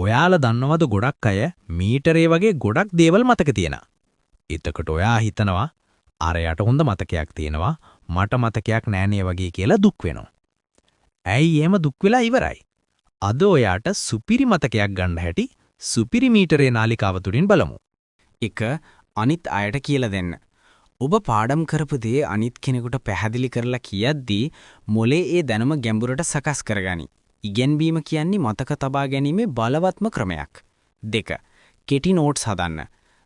ඔයාලා දන්නවද ගොඩක් අය මීටරේ වගේ ගොඩක් දේවල් මතක තියෙනවා. එතකොට ඔයා හිතනවා අරයට හොඳ මතකයක් තියෙනවා මට මතකයක් නෑනේ වගේ කියලා දුක් වෙනවා. ඇයි එහෙම දුක් වෙලා ඉවරයි? අද ඔයාට සුපිරි මතකයක් ගන්න හැටි සුපිරි මීටරේ නාලිකාව තුලින් බලමු. එක අනිත් අයට කියලා දෙන්න. ඔබ පාඩම් කරපු දේ අනිත් කෙනෙකුට පැහැදිලි කරලා කියද්දී මොලේ ඒ දැනුම ගැඹුරට සකස් කරගනි. ඉගෙනීම කියන්නේ මතක තබා ගැනීමේ බලවත්ම ක්‍රමයක්. 2. කෙටි නෝට්ස් හදන්න.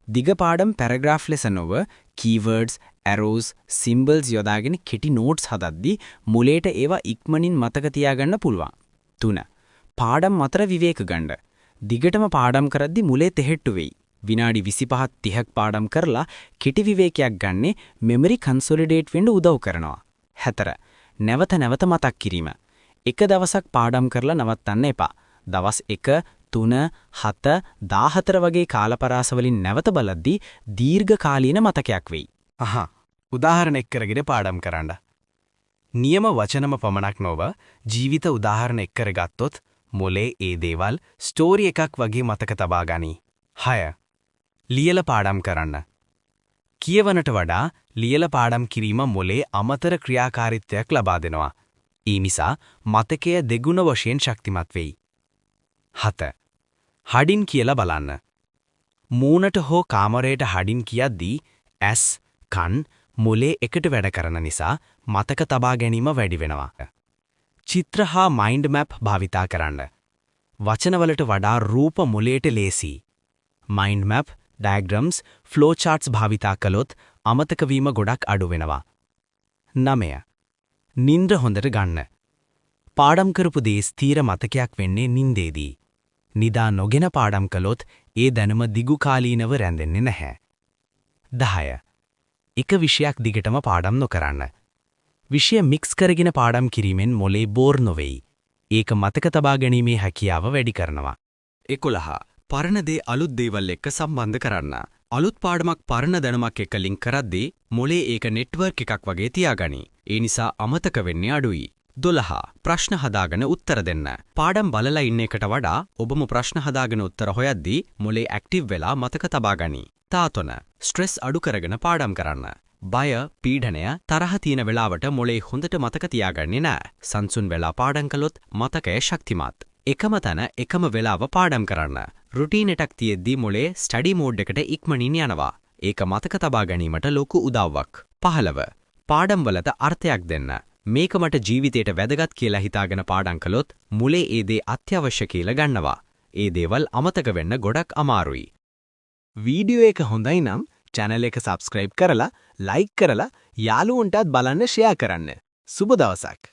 දිග පාඩම් පැරග්‍රාෆ් ලෙස නොව කීවර්ඩ්ස්, ඇරෝස්, සිම්බල්ස් යොදාගෙන කෙටි නෝට්ස් හදද්දී මුලේට ඒවා ඉක්මනින් මතක තියාගන්න පුළුවන්. 3. පාඩම් අතර විවේක ගන්න. දිගටම පාඩම් කරද්දී මුලේ තෙහෙට්ටු වෙයි. විනාඩි 25ක් 30ක් පාඩම් කරලා කෙටි විවේකයක් ගන්නේ මෙමරි කන්සොලිඩේට් වෙන්න උදව් කරනවා. 4. නැවත නැවත මතක් කිරීම. එක දවසක් පාඩම් කරලා නවත්තන්න එපා. දවස් 1, 3, 7, 14 වගේ කාලපරාසවලින් නැවත බලද්දී දීර්ඝ කාලීන මතකයක් වෙයි. උදාහරණයක් කරගෙන පාඩම් කරන්න. නියම වචනම පමණක් නොව ජීවිත උදාහරණ එක් කරගත්තොත් මොලේ ඒ දේවල් ස්ටෝරි එකක් වගේ මතක තබා ගනී. 6. ලියලා පාඩම් කරන්න. කියවනට වඩා ලියලා පාඩම් කිරීම මොලේ අමතර ක්‍රියාකාරීත්වයක් ලබා දෙනවා. ඒ නිසා මතකය දෙගුණ වශයෙන් ශක්තිමත් වෙයි. 7. හඩින් කියලා බලන්න. මූණට හෝ කාමරයට හඩින් කියද්දී ඇස්, කන්, මොලේ එකට වැඩ කරන නිසා මතක තබා ගැනීම වැඩි වෙනවා. චිත්‍ර හා මයින්ඩ් මැප් භාවිතා කරන්න. වචනවලට වඩා රූප මොලේට ලේසි. මයින්ඩ් මැප්, ඩයග්‍රෑම්ස්, ෆ්ලෝ චාර්ට්ස් භාවිතා කළොත් අමතක වීම ගොඩක් අඩු වෙනවා. 9. නින්ද්‍ර හොඳට ගන්න. පාඩම් කරපු දේ ස්ථීර මතකයක් වෙන්නේ නින්දේදී. නිදා නොගෙන පාඩම් කළොත් ඒ දැනුම දිගු කාලීනව රැඳෙන්නේ නැහැ. 10. එක විෂයක් දිගටම පාඩම් නොකරන්න. විෂය මික්ස් කරගෙන පාඩම් කිරීමෙන් මොලේ බෝර් නොවේයි. ඒක මතක තබා ගැනීමේ හැකියාව වැඩි කරනවා. 11. පරණ දේ අලුත් දේවල් එක්ක සම්බන්ධ කරන්න. අලුත් පාඩමක් පරණ දැනුමක් එක්ක ලින්ක් කරද්දී මොලේ ඒක නෙට්වර්ක් එකක් වගේ තියාගනි. ඒ නිසා අමතක වෙන්නේ අඩුයි. 12. ප්‍රශ්න හදාගෙන උත්තර දෙන්න. පාඩම් බලලා ඉන්න එකට වඩා ඔබම ප්‍රශ්න හදාගෙන උත්තර හොයද්දී මොලේ ඇක්ටිව් වෙලා මතක තබා ගනි. 13. ස්ට්‍රෙස් අඩු කරගෙන පාඩම් කරන්න. බය, පීඩනය, තරහ තියෙන වෙලාවට මොලේ හොඳට මතක තියාගන්නේ නැහැ. සංසුන් වෙලා පාඩම් කළොත් මතකය ශක්තිමත්. එකම තැන එකම වෙලාව පාඩම් කරන්න. රුටීන් එකක් තියෙද්දී මොලේ ස්ටඩි මෝඩ් එකට ඉක්මනින් යනවා. ඒක මතක තබා ගැනීමට ලොකු උදව්වක්. 15. පාඩම් වලට අර්ථයක් දෙන්න. මේක මට ජීවිතේට වැදගත් කියලා හිතාගෙන පාඩම් කළොත් මුලේ ඒ දේ අත්‍යවශ්‍ය කියලා ගන්නවා. ඒ දේවල් අමතක වෙන්න ගොඩක් අමාරුයි. වීඩියෝ එක හොඳයි නම් channel එක subscribe කරලා like කරලා යාළුවන්ටත් බලන්න share කරන්න. සුබ දවසක්.